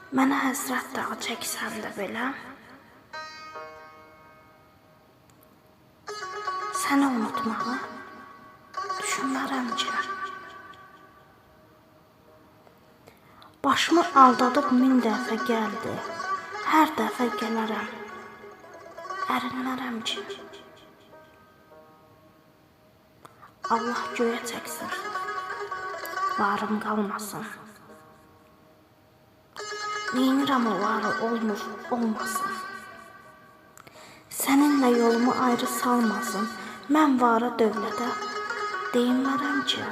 Mənə həsrət dağı çəksən də belə, səni unutmağı düşünmərəm ki. Başımı aldadıb 1000 dəfə gəldi, hər dəfə gələrəm, ərinmərəm ki. Allah göyə çəksin, varım qalmasın. Neynirəm o varı olmur, olmasın. Səninlə yolumu ayrı salmasın, mən varı dövlədə deyinmərəm ki.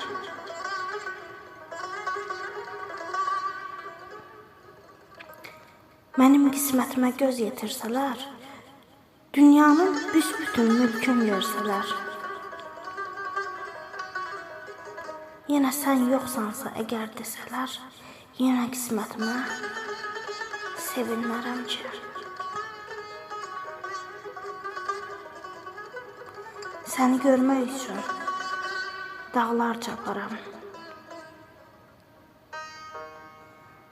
Mənim qismətimə göz yetirsələr, dünyanın büsbütün mülkün versələr, yenə sən yoxsansa əgər desələr, yenə qismətimə sevinmərəm ki. Səni görmək üçün dağlar çaparam.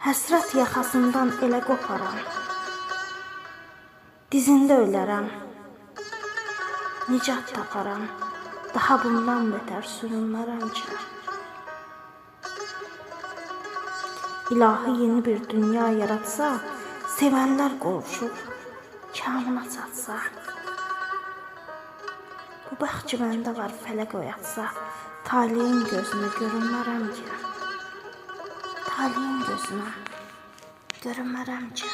Həsrət yaxasından elə qoparam. Dizində ölərəm, nicat taparam. Daha bundan betər sürünmərəm ki. İlahi yeni bir dünya yaratsa, sevənlər qovuşub kamına çatsa. Bu bəxt ki məndə var fələq oyatsa, taleyin gözünə görünmərəm ki. Taleyin gözünə görünmərəm ki.